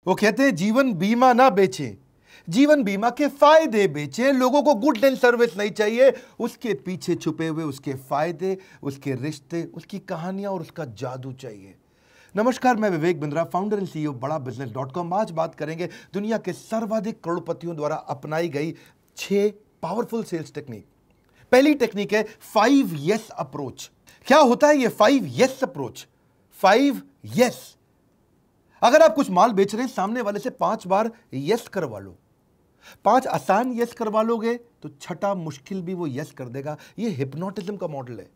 वो कहते हैं जीवन बीमा ना बेचें, जीवन बीमा के फायदे बेचें। लोगों को गुड एंड सर्विस नहीं चाहिए, उसके पीछे छुपे हुए उसके फायदे, उसके रिश्ते, उसकी कहानियां और उसका जादू चाहिए। नमस्कार, मैं Vivek Bindra, founder and CEO बड़ा बिजनेस.com। आज बात करेंगे दुनिया के सर्वाधिक करोड़पतियों द्वारा अपनाई गई 6 पावरफुल सेल्स टेक्निक। पहली टेक्निक है 5 यस अप्रोच। क्या होता है ये 5 यस अप्रोच? 5 यस। अगर आप कुछ माल बेच रहे हैं, सामने वाले से 5 बार यस करवा लो। 5 आसान यस करवा लोगे तो छठा मुश्किल भी वो यस कर देगा। ये हिप्नोटिज्म का मॉडल है।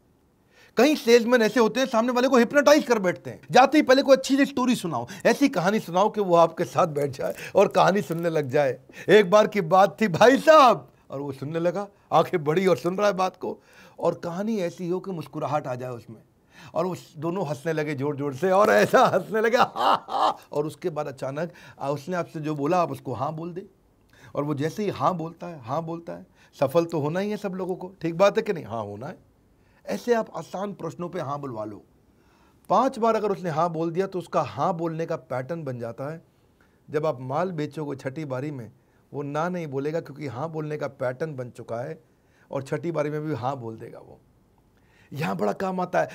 कई सेल्समैन ऐसे होते हैं, सामने वाले को हिप्नोटाइज कर बैठते हैं। जाते ही पहले कोई अच्छी सी स्टोरी सुनाओ, ऐसी कहानी सुनाओ कि वो आपके साथ बैठ जाए और कहानी सुनने लग जाए। एक बार की बात थी भाई साहब, और वो सुनने लगा, आंखें बड़ी और सुन रहा है बात को, और कहानी ऐसी हो कि मुस्कुराहट आ जाए उसमें, और वो दोनों हंसने लगे जोर जोर से, और ऐसा हंसने लगे हा हा। और उसके बाद अचानक उसने आपसे जो बोला आप उसको हाँ बोल दे, और वो जैसे ही हाँ बोलता है, सफल तो होना ही है सब लोगों को, ठीक बात है कि नहीं? हाँ होना है। ऐसे आप आसान प्रश्नों पे हाँ बुलवा लो। 5 बार अगर उसने हाँ बोल दिया तो उसका हाँ बोलने का पैटर्न बन जाता है। जब आप माल बेचोगे छठी बारी में, वो ना नहीं बोलेगा, क्योंकि हाँ बोलने का पैटर्न बन चुका है, और छठी बारी में भी हाँ बोल देगा वो। यहाँ बड़ा काम आता है।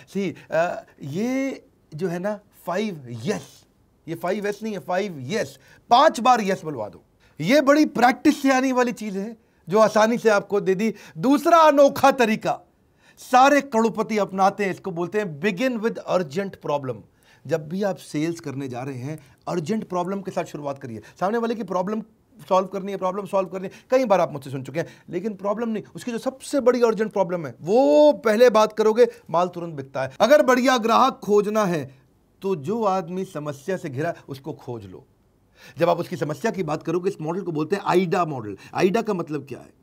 ये जो है ना 5 यस, ये 5 यस नहीं है, 5 यस। 5 बार यस बुलवा दो। ये बड़ी प्रैक्टिस से आने वाली चीज है जो आसानी से आपको दे दी। दूसरा अनोखा तरीका सारे करोड़पति अपनाते हैं, इसको बोलते हैं बिगिन विद अर्जेंट प्रॉब्लम। जब भी आप सेल्स करने जा रहे हैं, अर्जेंट प्रॉब्लम के साथ शुरुआत करिए। सामने वाले की प्रॉब्लम सॉल्व करनी है। कई बार आप मुझसे सुन चुके हैं, लेकिन प्रॉब्लम नहीं, उसकी जो सबसे बड़ी अर्जेंट प्रॉब्लम है वो पहले बात करोगे, माल तुरंत बिकता है। अगर बढ़िया ग्राहक खोजना है तो जो आदमी समस्या से घिरा उसको खोज लो। जब आप उसकी समस्या की बात करोगे, इस मॉडल को बोलते हैं आइडा मॉडल। आइडा का मतलब क्या है?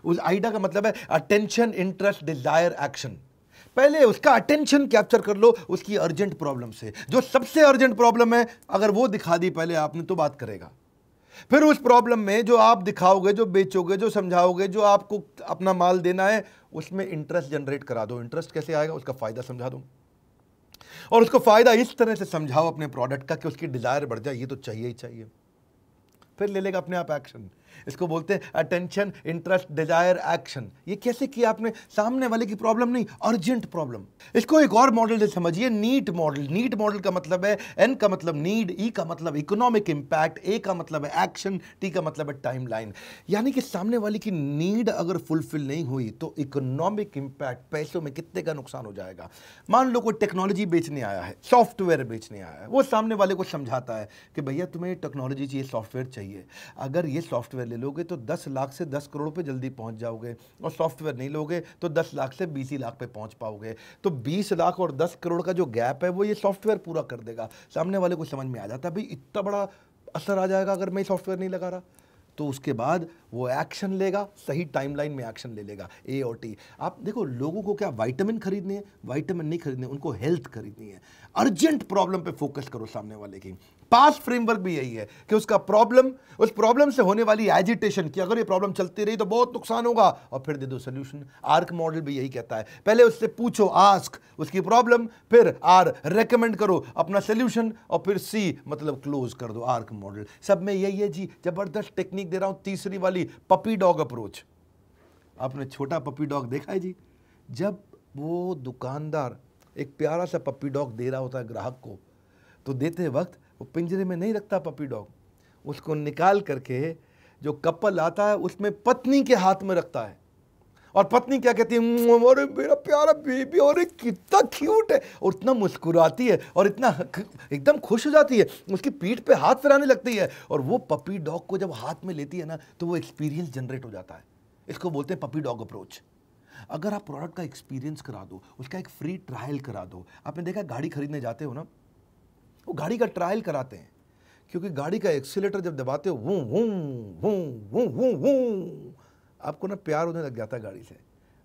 उस आइडा का मतलब है अटेंशन, इंटरेस्ट, डिजायर, एक्शन। पहले उसका अटेंशन कैप्चर कर लो उसकी अर्जेंट प्रॉब्लम से। जो सबसे अर्जेंट प्रॉब्लम है, अगर वो दिखा दी पहले आपने, तो बात करेगा। फिर उस प्रॉब्लम में जो आप दिखाओगे, जो बेचोगे, जो समझाओगे, जो आपको अपना माल देना है, उसमें इंटरेस्ट जनरेट करा दो। इंटरेस्ट कैसे आएगा? उसका फायदा समझा दो, और उसको फायदा इस तरह से समझाओ अपने प्रोडक्ट का कि उसकी डिजायर बढ़ जाए, ये तो चाहिए ही चाहिए। फिर ले लेगा अपने आप एक्शन। इसको बोलते हैं अटेंशन, इंटरेस्ट, डिजायर, एक्शन। ये कैसे किया आपने? सामने वाले की प्रॉब्लम नहीं, अर्जेंट प्रॉब्लम। इसको एक और मॉडल से समझिए, नीट मॉडल। नीट मॉडल का मतलब है, एन का मतलब नीड, ई का मतलब इकोनॉमिक इंपैक्ट, ए का मतलब है एक्शन, टी का मतलब है टाइमलाइन। यानी कि सामने वाले की नीड अगर फुलफिल नहीं हुई तो इकोनॉमिक इंपैक्ट, पैसों में कितने का नुकसान हो जाएगा। मान लो कोई टेक्नोलॉजी बेचने आया है, सॉफ्टवेयर बेचने आया है, वो सामने वाले को समझाता है कि भैया तुम्हें टेक्नोलॉजी चाहिए, सॉफ्टवेयर चाहिए। अगर ये सॉफ्टवेयर ले लोगे तो 10 लाख से 10 करोड़ पे जल्दी पहुंच जाओगे, और सॉफ्टवेयर नहीं लोगे तो 10 लाख से 20 लाख पे पहुंच पाओगे। तो 20 लाख और 10 करोड़ का जो गैप है वो ये सॉफ्टवेयर पूरा कर देगा। सामने वाले को समझ में आ जाता है भाई इतना बड़ा असर आ जाएगा अगर मैं सॉफ्टवेयर नहीं लगा रहा। तो उसके बाद वो एक्शन लेगा, सही टाइमलाइन में एक्शन ले लेगा, ए और टी। आप देखो, लोगों को क्या विटामिन खरीदने हैं? विटामिन नहीं खरीदने, उनको हेल्थ खरीदनी है। अर्जेंट प्रॉब्लम पे फोकस करो सामने वाले की। पास फ्रेमवर्क भी यही है कि उसका प्रॉब्लम, उस प्रॉब्लम से होने वाली एजिटेशन की, अगर ये प्रॉब्लम चलती रही तो बहुत नुकसान होगा, और फिर दे दो सोल्यूशन। आर्क मॉडल भी यही कहता है, पहले उससे पूछो, आस्क, उसकी प्रॉब्लम, फिर आर रेकमेंड करो अपना सोल्यूशन, और फिर सी मतलब क्लोज कर दो। आर्क मॉडल सब में यही है जी। जबरदस्त टेक्निक दे रहा हूं। तीसरी वाली पपी डॉग अप्रोच। आपने छोटा पपी डॉग देखा है जी? जब वो दुकानदार एक प्यारा सा पपी डॉग दे रहा होता है ग्राहक को, तो देते वक्त वो पिंजरे में नहीं रखता पपी डॉग, उसको निकाल करके जो कपल आता है उसमें पत्नी के हाथ में रखता है, और पत्नी क्या कहती है, अरे मेरा प्यारा बेबी, और कितना क्यूट है, और इतना मुस्कुराती है, और इतना एकदम खुश हो जाती है, उसकी पीठ पे हाथ फिराने लगती है, और वो पपी डॉग को जब हाथ में लेती है ना, तो वो एक्सपीरियंस जनरेट हो जाता है। इसको बोलते हैं पपी डॉग अप्रोच। अगर आप प्रोडक्ट का एक्सपीरियंस करा दो, उसका एक फ्री ट्रायल करा दो। आपने देखा गाड़ी खरीदने जाते हो ना, वो गाड़ी का ट्रायल कराते हैं, क्योंकि गाड़ी का एक्सीलेटर जब दबाते हो, वूं वूं वूं वूं वूं वूं, आपको ना प्यार होने लग जाता है गाड़ी से।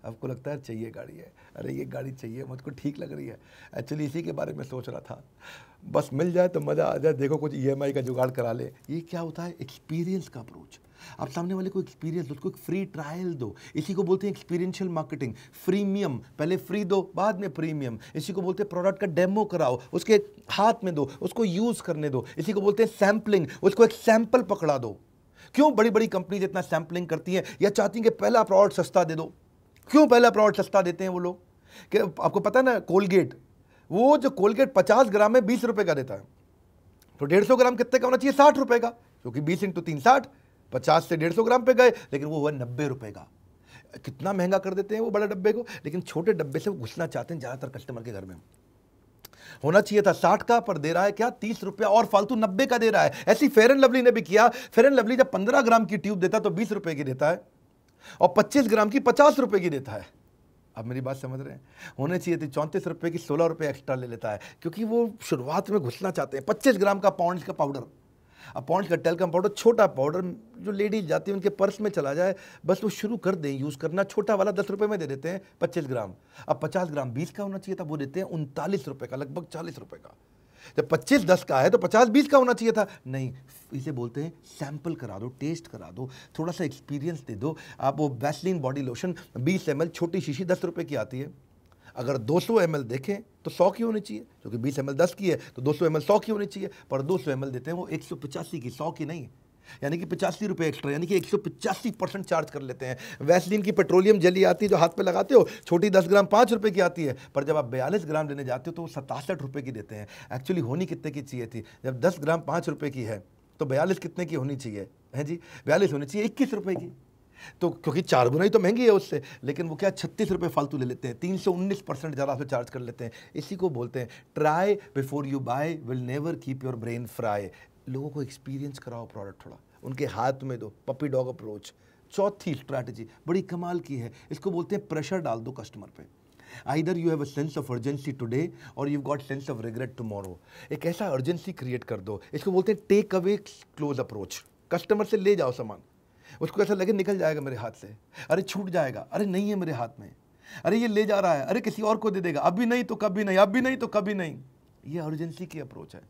आपको लगता है चाहिए गाड़ी है, अरे ये गाड़ी चाहिए, मुझको ठीक लग रही है, एक्चुअली इसी के बारे में सोच रहा था, बस मिल जाए तो मज़ा आ जाए, देखो कुछ EMI का जुगाड़ करा ले। ये क्या होता है? एक्सपीरियंस का अप्रोच। आप सामने वाले को एक्सपीरियंस, उसको एक फ्री ट्रायल दो, इसी को बोलते हैं एक्सपीरियंशियल मार्केटिंग। फ्रीमियम, पहले फ्री दो बाद में प्रीमियम, इसी को बोलते हैं प्रोडक्ट का डेमो कराओ, उसके हाथ में दो, उसको यूज़ करने दो, इसी को बोलते हैं सैम्पलिंग, उसको एक सैंपल पकड़ा दो। क्यों बड़ी बड़ी कंपनीज इतना सैंपलिंग करती हैं या चाहती हैं कि पहला प्रोडक्ट सस्ता दे दो? क्यों पहला प्रोडक्ट सस्ता देते हैं वो लोग? कि आपको पता है ना, कोलगेट, वो जो कोलगेट 50 ग्राम में 20 रुपए का देता है, तो 150 ग्राम कितने का होना चाहिए? 60 रुपए का, क्योंकि 20 × 3 60, 50 से 150 ग्राम पे गए, लेकिन वो हुआ 90 रुपए का। कितना महंगा कर देते हैं वो बड़े डब्बे को, लेकिन छोटे डब्बे से वो घुसना चाहते हैं ज़्यादातर कस्टमर के घर में। होना चाहिए था 60 का, पर दे रहा है क्या? 30 रुपया और फालतू 90 का दे रहा है। ऐसी फेयर एंड लवली ने भी किया। फेयर एंड लवली जब 15 ग्राम की ट्यूब देता है तो 20 रुपए की देता है, और 25 ग्राम की 50 रुपए की देता है। आप मेरी बात समझ रहे हैं? होने चाहिए थी 34 रुपए की, 16 रुपए एक्स्ट्रा ले लेता है, क्योंकि वो शुरुआत में घुसना चाहते हैं। 25 ग्राम का पॉन्ड्स का पाउडर, अब पॉन्ड्स का टेल्कम पाउडर, छोटा पाउडर, जो लेडीज जाती है उनके पर्स में चला जाए, बस वो शुरू कर दें यूज़ करना। छोटा वाला 10 रुपए में दे देते हैं 25 ग्राम। अब 50 ग्राम 20 का होना चाहिए था, वो देते हैं 39 रुपए का, लगभग 40 रुपए का। जब 25 10 का है तो 50 20 का होना चाहिए था। नहीं, इसे बोलते हैं सैंपल करा दो, टेस्ट करा दो, थोड़ा सा एक्सपीरियंस दे दो। आप वो वैसलीन बॉडी लोशन 20 ml, छोटी शीशी 10 रुपए की आती है। अगर 200 ml देखें तो 100 की होनी चाहिए, क्योंकि 20 ml 10 की है तो 200 ml 100 की होनी चाहिए, पर 200 ml देते हैं वो 185 की, 100 की नहीं, यानी कि 85 रुपये एक्स्ट्रा, यानी कि 185% चार्ज कर लेते हैं। वैसलीन की पेट्रोलियम जेली आती है जो हाथ पे लगाते हो, छोटी 10 ग्राम 5 रुपए की आती है, पर जब आप 42 ग्राम लेने जाते हो तो वो 67 रुपये की देते हैं। एक्चुअली होनी कितने की चाहिए थी? जब 10 ग्राम 5 रुपये की है तो 42 कितने की होनी चाहिए? है जी, 42 होनी चाहिए 21 रुपये की। तो क्योंकि 4 गुना ही तो महंगी है उससे, लेकिन वो क्या 36 रुपये फालतू ले लेते हैं, 319% ज़्यादा से चार्ज कर लेते हैं। इसी को बोलते हैं try before you buy will never keep your brain fry. लोगों को एक्सपीरियंस कराओ प्रोडक्ट, थोड़ा उनके हाथ में दो, पपी डॉग अप्रोच। चौथी स्ट्रैटेजी बड़ी कमाल की है, इसको बोलते हैं प्रेशर डाल दो कस्टमर पे। Either you have a sense of urgency today और you got sense of regret tomorrow. एक ऐसा अर्जेंसी क्रिएट कर दो, इसको बोलते हैं take away close approach. Customer से ले जाओ सामान, उसको ऐसा लगे निकल जाएगा मेरे हाथ से, अरे छूट जाएगा, अरे नहीं है मेरे हाथ में, अरे ये ले जा रहा है, अरे किसी और को दे देगा, अभी नहीं तो कभी नहीं, अभी नहीं तो कभी नहीं। ये अर्जेंसी की अप्रोच है।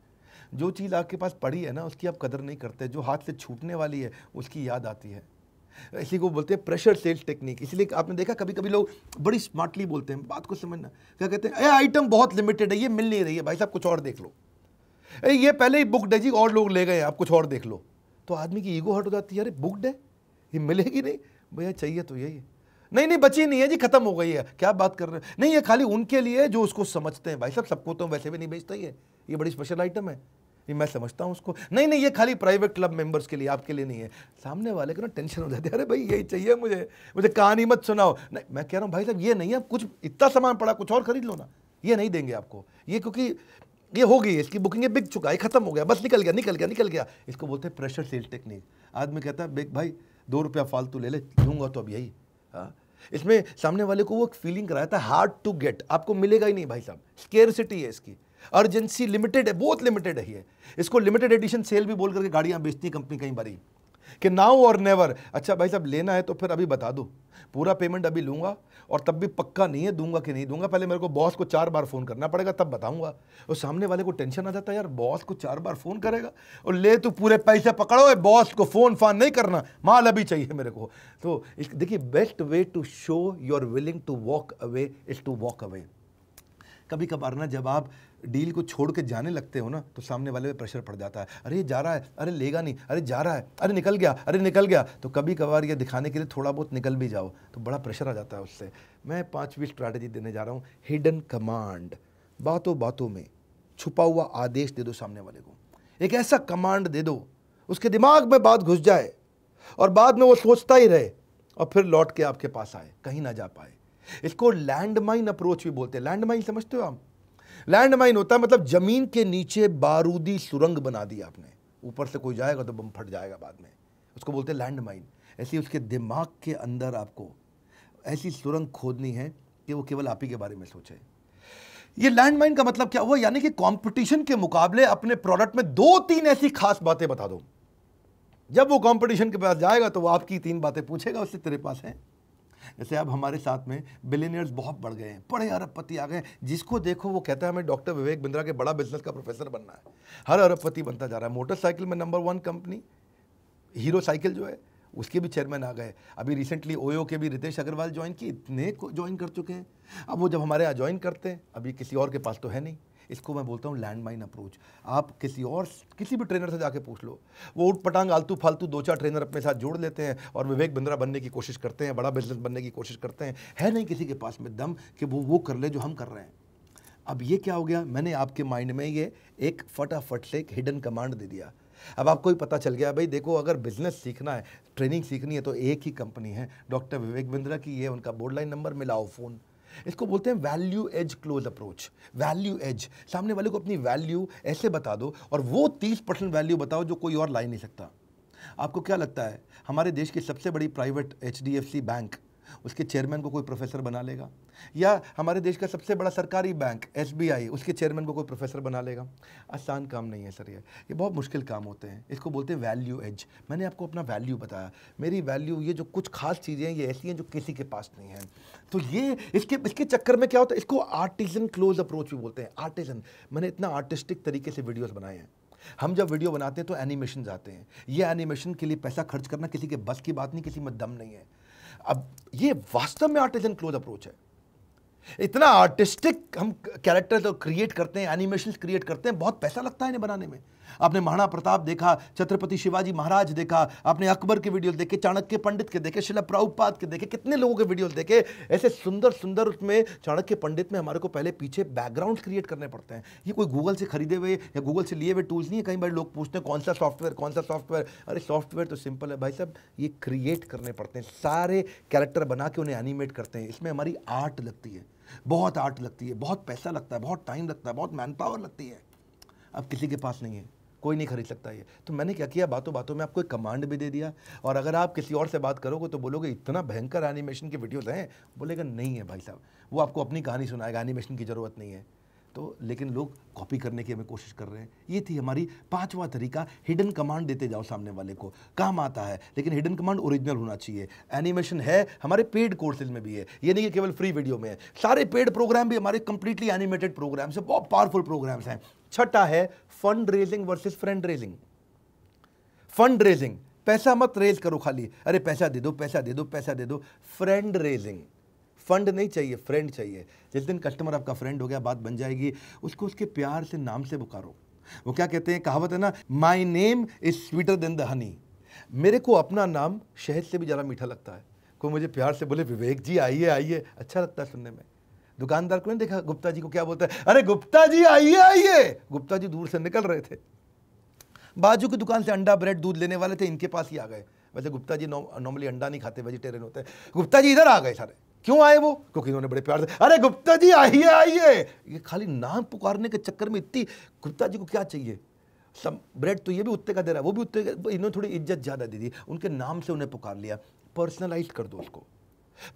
जो चीज़ आपके पास पड़ी है ना, उसकी आप कदर नहीं करते, जो हाथ से छूटने वाली है उसकी याद आती है। इसी को बोलते हैं प्रेशर सेल्स टेक्निक। इसलिए आपने देखा कभी कभी लोग बड़ी स्मार्टली बोलते हैं, बात को समझना, क्या कहते हैं, आइटम बहुत लिमिटेड है, ये मिल नहीं रही है, भाई साहब कुछ और देख लो, ये पहले ही बुकड है जी, और लोग ले गए, आप कुछ और देख लो। तो आदमी की ईगो हट हो जाती है, अरे बुकड है, ये मिलेगी नहीं भैया, चाहिए तो यही, नहीं बची नहीं है जी, खत्म हो गई है, क्या बात कर रहे हैं, नहीं ये खाली उनके लिए जो उसको समझते हैं। भाई साहब सबको तो वैसे भी नहीं बेचता, ये बड़ी स्पेशल आइटम है, ये मैं समझता हूँ उसको, नहीं ये खाली प्राइवेट क्लब मेंबर्स के लिए, आपके लिए नहीं है। सामने वाले को ना टेंशन हो जाती है, अरे भाई यही चाहिए मुझे कहानी मत सुनाओ। नहीं, मैं कह रहा हूँ भाई साहब ये नहीं है, कुछ इतना सामान पड़ा, कुछ और खरीद लो ना, ये नहीं देंगे आपको, ये क्योंकि ये हो गई, इसकी बुकिंग है, बिक चुका है, खत्म हो गया, बस निकल गया। इसको बोलते हैं प्रेशर सेल्स टेक्निक। आदमी कहता है बिग भाई 2 रुपया फालतू ले ले, दूंगा तो अब यही। हाँ, इसमें सामने वाले को वो एक फीलिंग कराता है हार्ड टू गेट, आपको मिलेगा ही नहीं भाई साहब, स्केर्सिटी है इसकी, अर्जेंसी लिमिटेड है, बहुत लिमिटेड है ये। इसको लिमिटेड एडिशन सेल भी बोल करके गाड़ियां बेचती है कंपनी कई बारी, कि नाउ और नेवर। अच्छा भाई साहब लेना है तो फिर अभी बता दो, पूरा पेमेंट अभी लूंगा, और तब भी पक्का नहीं है दूंगा कि नहीं दूंगा, पहले मेरे को बॉस को 4 बार फोन करना पड़ेगा तब बताऊंगा। और सामने वाले को टेंशन आ जाता है, यार बॉस को 4 बार फोन करेगा, और ले तो पूरे पैसे पकड़ो, बॉस को फोन फान नहीं करना, माल अभी चाहिए मेरे को। तो देखिए, best way to show you are willing to walk away is to walk away. कभी कभार ना जब आप डील को छोड़ के जाने लगते हो ना, तो सामने वाले पे प्रेशर पड़ जाता है, अरे ये जा रहा है, अरे लेगा नहीं, अरे जा रहा है, अरे निकल गया। तो कभी कभार ये दिखाने के लिए थोड़ा बहुत निकल भी जाओ तो बड़ा प्रेशर आ जाता है उससे। मैं 5वीं स्ट्रैटेजी देने जा रहा हूँ, हिडन कमांड। बातों बातों में छुपा हुआ आदेश दे दो सामने वाले को, एक ऐसा कमांड दे दो उसके दिमाग में बात घुस जाए और बाद में वो सोचता ही रहे और फिर लौट के आपके पास आए, कहीं ना जा पाए। इसको लैंडमाइन अप्रोच भी बोलते हैं। लैंडमाइन समझते हो आप? लैंडमाइन होता है मतलब जमीन के नीचे बारूदी सुरंग बना दी आपने, ऊपर से कोई जाएगा तो बम फट जाएगा बाद में, उसको बोलते हैं लैंडमाइन। ऐसी उसके दिमाग के अंदर आपको ऐसी सुरंग खोदनी है कि वो केवल आप ही के बारे में सोचे। ये लैंडमाइन का मतलब क्या हुआ, यानी कि कंपटीशन के मुकाबले अपने प्रोडक्ट में 2-3 ऐसी खास बातें बता दो। जब वो कंपटीशन के पास जाएगा तो वो आपकी 3 बातें पूछेगा उससे, तेरे पास है, जैसे अब हमारे साथ में बिलियनियर्स बहुत बढ़ गए हैं, बड़े अरबपति आ गए हैं, जिसको देखो वो कहता है हमें डॉक्टर विवेक बिंद्रा के बड़ा बिजनेस का प्रोफेसर बनना है। हर अरबपति बनता जा रहा है। मोटरसाइकिल में नंबर 1 कंपनी हीरो साइकिल जो है उसके भी चेयरमैन आ गए। अभी रिसेंटली ओयो के भी रितेश अग्रवाल ज्वाइन किए, इतने ज्वाइन कर चुके हैं। अब वो जब हमारे यहाँ ज्वाइन करते हैं, अभी किसी और के पास तो है नहीं। इसको मैं बोलता हूँ लैंडमाइन अप्रोच। आप किसी भी ट्रेनर से जाके पूछ लो, वो उठ पटांग आलतू फालतू 2-4 ट्रेनर अपने साथ जोड़ लेते हैं और विवेक बिंद्रा बनने की कोशिश करते हैं, बड़ा बिजनेस बनने की कोशिश करते हैं। है नहीं किसी के पास में दम कि वो कर ले जो हम कर रहे हैं। अब ये क्या हो गया, मैंने आपके माइंड में ये एक फटाफट से एक हिडन कमांड दे दिया। अब आपको ही पता चल गया, भाई देखो अगर बिजनेस सीखना है, ट्रेनिंग सीखनी है तो एक ही कंपनी है डॉक्टर विवेक बिंद्रा की, ये उनका बोर्ड लाइन नंबर, मिलाओ फ़ोन। इसको बोलते हैं value add close approach. Value add, सामने वाले को अपनी वैल्यू ऐसे बता दो और वो 30% वैल्यू बताओ जो कोई और ला ही नहीं सकता। आपको क्या लगता है हमारे देश की सबसे बड़ी प्राइवेट HDFC बैंक, उसके चेयरमैन को कोई प्रोफेसर बना लेगा? या हमारे देश का सबसे बड़ा सरकारी बैंक SBI, उसके चेयरमैन को कोई प्रोफेसर बना लेगा? आसान काम नहीं है सर, ये बहुत मुश्किल काम होते हैं। इसको बोलते हैं वैल्यू एज। मैंने आपको अपना वैल्यू बताया, मेरी वैल्यू, ये जो कुछ खास चीज़ें हैं ये ऐसी हैं जो किसी के पास नहीं है। तो ये इसके चक्कर में क्या होता है, इसको आर्टिजन क्लोज अप्रोच भी बोलते हैं। आर्टिजन, मैंने इतना आर्टिस्टिक तरीके से वीडियोज़ बनाए हैं। हम जब वीडियो बनाते हैं तो एनिमेशन आते हैं। ये एनिमेशन के लिए पैसा खर्च करना किसी के बस की बात नहीं, किसी में दम नहीं है। अब ये वास्तव में आर्टिजन क्लोज अप्रोच है। इतना आर्टिस्टिक हम कैरेक्टर तो क्रिएट करते हैं, एनिमेशन क्रिएट करते हैं, बहुत पैसा लगता है इन्हें बनाने में। आपने महाराणा प्रताप देखा, छत्रपति शिवाजी महाराज देखा, आपने अकबर के वीडियो देखे, चाणक्य पंडित के देखे, शिला प्रभुपाद के देखे, कितने लोगों के वीडियो देखे ऐसे सुंदर सुंदर। उसमें चाणक्य पंडित में हमारे को पहले पीछे बैकग्राउंड क्रिएट करने पड़ते हैं। ये कोई गूगल से खरीदे हुए या गूगल से लिए हुए टूल्स नहीं है। कई बार लोग पूछते हैं कौन सा सॉफ्टवेयर। अरे सॉफ्टवेयर तो सिंपल है भाई साहब, ये क्रिएट करने पड़ते हैं। सारे कैरेक्टर बना के उन्हें एनिमेट करते हैं। इसमें हमारी आर्ट लगती है, बहुत आर्ट लगती है, बहुत पैसा लगता है, बहुत टाइम लगता है, बहुत मैन पावर लगती है। अब किसी के पास नहीं है, कोई नहीं खरीद सकता ये। तो मैंने क्या किया, बातों बातों में आपको एक कमांड भी दे दिया। और अगर आप किसी और से बात करोगे तो बोलोगे इतना भयंकर एनिमेशन की वीडियोस हैं, बोलेगा नहीं है भाई साहब, वो आपको अपनी कहानी सुनाएगा, एनिमेशन की ज़रूरत नहीं है। तो लेकिन लोग कॉपी करने की हमें कोशिश कर रहे हैं। ये थी हमारी 5वां तरीका, हिडन कमांड देते जाओ सामने वाले को, काम आता है लेकिन हिडन कमांड ओरिजिनल होना चाहिए। एनिमेशन है, हमारे पेड कोर्सेज में भी है, ये नहीं कि केवल फ्री वीडियो में है। सारे पेड प्रोग्राम भी हमारे कंप्लीटली एनिमेटेड प्रोग्राम्स है, बहुत पावरफुल प्रोग्राम्स हैं। छठा है fund raising versus friend raising. Fund raising, पैसा मत रेज करो खाली, अरे पैसा दे दो, पैसा दे दो, पैसा दे दो। फ्रेंड रेजिंग, फंड नहीं चाहिए, फ्रेंड चाहिए। जिस दिन कस्टमर आपका फ्रेंड हो गया, बात बन जाएगी, उसको उसके प्यार से नाम से पुकारो। वो क्या कहते हैं, कहावत है ना, my name is sweeter than the honey. मेरे को अपना नाम शहद से भी ज़्यादा मीठा लगता है। कोई मुझे प्यार से बोले विवेक जी आइए आइए, अच्छा लगता है सुनने में। दुकानदार को नहीं देखा गुप्ता जी को क्या बोलता है, अरे गुप्ता जी आइए आइए। गुप्ता जी दूर से निकल रहे थे, बाजू की दुकान से अंडा ब्रेड दूध लेने वाले थे, इनके पास ही आ गए। वैसे गुप्ता जी नॉर्मली अंडा नहीं खाते, वेजिटेरियन होते हैं। गुप्ता जी इधर आ गए सारे, क्यों आए वो, क्योंकि इन्होंने बड़े प्यार से अरे गुप्ता जी आइए आइए। ये खाली नाम पुकारने के चक्कर में इतनी, गुप्ता जी को क्या चाहिए, सब ब्रेड तो ये भी उत्ते का दे रहा है, वो भी उत्ते का, इन्होंने थोड़ी इज्जत ज़्यादा दे दी, उनके नाम से उन्हें पुकार लिया। पर्सनलाइज कर दो उसको,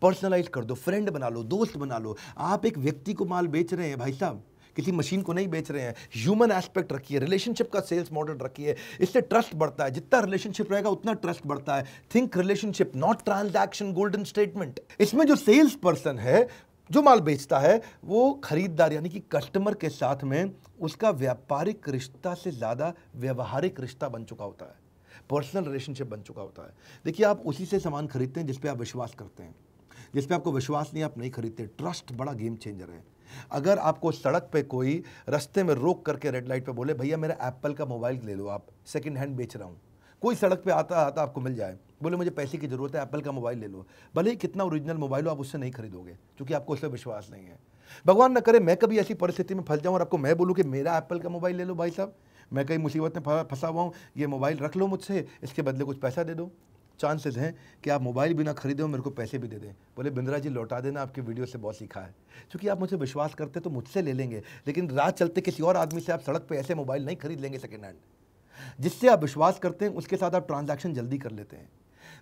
पर्सनलाइज कर दो, फ्रेंड बना लो, दोस्त बना लो। आप एक व्यक्ति को माल बेच रहे हैं भाई साहब, किसी मशीन को नहीं बेच रहे हैं। ह्यूमन एस्पेक्ट रखिए, रिलेशनशिप का सेल्स मॉडल रखिए, इससे ट्रस्ट बढ़ता है। जितना रिलेशनशिप रहेगा उतना ट्रस्ट बढ़ता है। Think relationship not transaction, golden statement. इसमें जो सेल्स पर्सन है, जो माल बेचता है, वो खरीदार यानी कि कस्टमर के साथ में उसका व्यापारिक रिश्ता से ज़्यादा व्यवहारिक रिश्ता बन चुका होता है, पर्सनल रिलेशनशिप बन चुका होता है। देखिए, आप उसी से सामान खरीदते हैं जिस पे आप विश्वास करते हैं। जिस पे आपको विश्वास नहीं, आप नहीं खरीदते। ट्रस्ट बड़ा गेम चेंजर है। अगर आपको सड़क पे कोई रास्ते में रोक करके रेड लाइट पे बोले भैया मेरा एप्पल का मोबाइल ले लो, आप सेकंड हैंड बेच रहा हूँ, कोई सड़क पे आता आता आपको मिल जाए, बोले मुझे पैसे की ज़रूरत है, एप्पल का मोबाइल ले लो, भले ही कितना ओरिजिनल मोबाइल हो, आप उससे नहीं खरीदोगे क्योंकि आपको उस पर विश्वास नहीं है। भगवान न करे मैं कभी ऐसी परिस्थिति में फंस जाऊँ और आपको मैं बोलूँ कि मेरा एप्पल का मोबाइल ले लो भाई साहब, मैं कहीं मुसीबत में फंसा हुआ हूँ, ये मोबाइल रख लो मुझसे, इसके बदले कुछ पैसा दे दो। चांसेस हैं कि आप मोबाइल भी ना खरीदे हो, मेरे को पैसे भी दे दें, बोले बिंद्रा जी लौटा देना, आपकी वीडियो से बहुत सीखा है। क्योंकि आप मुझे विश्वास करते तो मुझसे ले लेंगे, लेकिन रात चलते किसी और आदमी से आप सड़क पे ऐसे मोबाइल नहीं खरीद लेंगे सेकेंड हैंड। जिससे आप विश्वास करते हैं उसके साथ आप ट्रांजैक्शन जल्दी कर लेते हैं।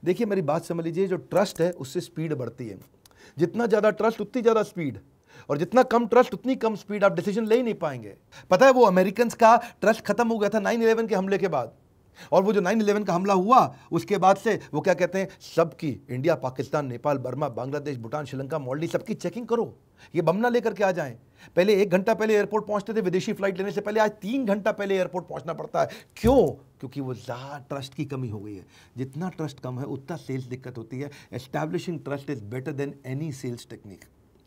देखिए मेरी बात समझ लीजिए, जो ट्रस्ट है उससे स्पीड बढ़ती है। जितना ज़्यादा ट्रस्ट उतनी ज़्यादा स्पीड, और जितना कम ट्रस्ट उतनी कम स्पीड, आप डिसीजन ले ही नहीं पाएंगे। पता है वो अमेरिकन का ट्रस्ट खत्म हो गया था 9/11 के हमले के बाद। और वो जो 9/11 का हमला हुआ उसके बाद से वो क्या कहते हैं, सबकी इंडिया, पाकिस्तान, नेपाल, बर्मा, बांग्लादेश, भूटान, श्रीलंका, मालदीव, सबकी चेकिंग करो, ये बम ना लेकर के आ जाएं। पहले 1 घंटा पहले एयरपोर्ट पहुंचते थे विदेशी फ्लाइट लेने से पहले, आज 3 घंटा पहले एयरपोर्ट पहुंचना पड़ता है। क्यों? क्योंकि वो ज़्यादा ट्रस्ट की कमी हो गई है। जितना ट्रस्ट कम है उतना सेल्स दिक्कत होती है। Establishing trust is better than any sales technique.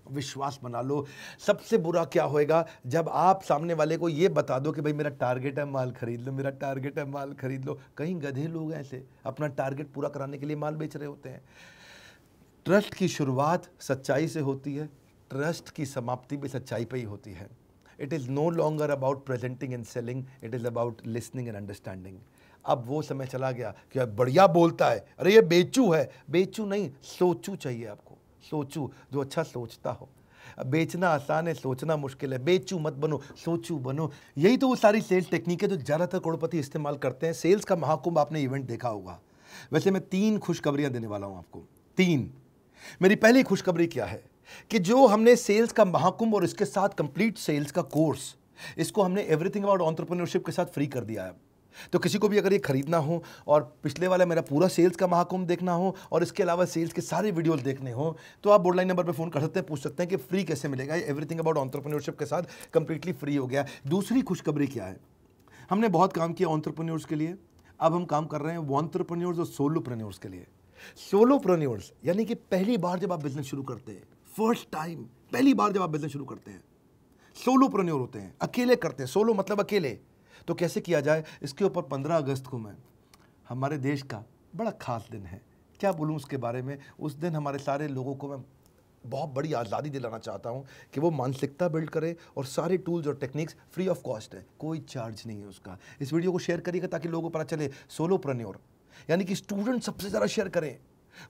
विश्वास बना लो। सबसे बुरा क्या होएगा, जब आप सामने वाले को ये बता दो कि भाई मेरा टारगेट है माल खरीद लो, मेरा टारगेट है माल खरीद लो। कहीं गधे लोग ऐसे अपना टारगेट पूरा कराने के लिए माल बेच रहे होते हैं। ट्रस्ट की शुरुआत सच्चाई से होती है, ट्रस्ट की समाप्ति भी सच्चाई पे ही होती है। It is no longer about presenting and selling, it is about listening and understanding. अब वो समय चला गया कि बढ़िया बोलता है, अरे ये बेचू है। बेचू नहीं, सोचू चाहिए आपको, सोचू जो अच्छा सोचता हो। बेचना आसान है, सोचना मुश्किल है। बेचू मत बनो, सोचू बनो। यही तो वो सारी सेल्स टेक्निक है जो ज़्यादातर करोड़पति इस्तेमाल करते हैं। सेल्स का महाकुंभ आपने इवेंट देखा होगा। वैसे मैं 3 खुशखबरियां देने वाला हूं आपको, 3। मेरी पहली खुशखबरी क्या है कि जो हमने सेल्स का महाकुंभ और इसके साथ कंप्लीट सेल्स का कोर्स, इसको हमने एवरीथिंग अबाउट एंटरप्रेन्योरशिप के साथ फ्री कर दिया है। तो किसी को भी अगर ये खरीदना हो और पिछले वाला मेरा पूरा सेल्स का महाकुंभ देखना हो और इसके अलावा सेल्स के सारे वीडियोस देखने हो तो आप बोर्ड लाइन नंबर पे फ़ोन कर सकते हैं, पूछ सकते हैं कि फ्री कैसे मिलेगा। एवरीथिंग अबाउट एंटरप्रेन्योरशिप के साथ कंप्लीटली फ्री हो गया। दूसरी खुशखबरी क्या है, हमने बहुत काम किया एंटरप्रेन्योर्स के लिए, अब हम काम कर रहे हैं एंटरप्रेन्योर्स और सोलोप्रेन्योर्स के लिए। सोलोप्रेन्योर्स यानी कि पहली बार जब आप बिजनेस शुरू करते हैं, फर्स्ट टाइम, पहली बार जब आप बिजनेस शुरू करते हैं, सोलोप्रेन्योर होते हैं, अकेले करते हैं। सोलो मतलब अकेले। तो कैसे किया जाए, इसके ऊपर 15 अगस्त को मैं, हमारे देश का बड़ा खास दिन है, क्या बोलूँ उसके बारे में। उस दिन हमारे सारे लोगों को मैं बहुत बड़ी आज़ादी दिलाना चाहता हूँ कि वो मानसिकता बिल्ड करे और सारे टूल्स और टेक्निक्स फ्री ऑफ कॉस्ट है, कोई चार्ज नहीं है उसका। इस वीडियो को शेयर करिएगा ताकि लोगों को पता चले। सोलोप्रेन्योर यानी कि स्टूडेंट सबसे ज़्यादा शेयर करें।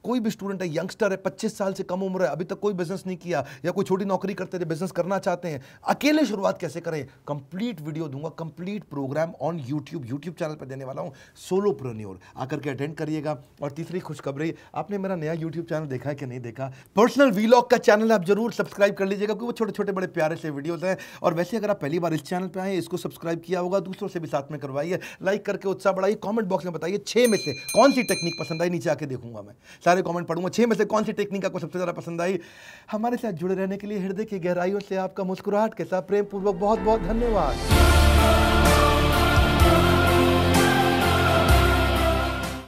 कोई भी स्टूडेंट है, यंगस्टर है, 25 साल से कम उम्र है, अभी तक कोई बिजनेस नहीं किया या कोई छोटी नौकरी करते थे, बिजनेस करना चाहते हैं, अकेले शुरुआत कैसे करें, कंप्लीट वीडियो दूंगा, complete programme on YouTube channel पर देने वाला हूं, सोलोप्रेन्योर। आकर के अटेंड करिएगा। और तीसरी खुशखबरी, आपने मेरा नया यूट्यूब चैनल देखा है कि नहीं देखा, पर्सनल वीलॉग का चैनल आप जरूर सब्सक्राइब कर लीजिएगा क्योंकि वो छोटे छोटे बड़े प्यारे से वीडियोज हैं। और वैसे अगर आप पहली बार इस चैनल पर आए, इसको सब्सक्राइब किया होगा, दूसरों से भी साथ में करवाइए, लाइक करके उत्साह बढ़ाइए। कॉमेंट बॉक्स में बताइए 6 में से कौन सी टेक्निक पसंद आई, नीचे आके देखूंगा मैं, सारे कॉमेंट पढ़ूंगा। 6 में से कौन सी टेक्निक आपको सबसे ज्यादा पसंद आई। हमारे साथ जुड़े रहने के लिए हृदय की गहराइयों से आपका मुस्कुराहट के साथ प्रेम पूर्वक बहुत बहुत धन्यवाद।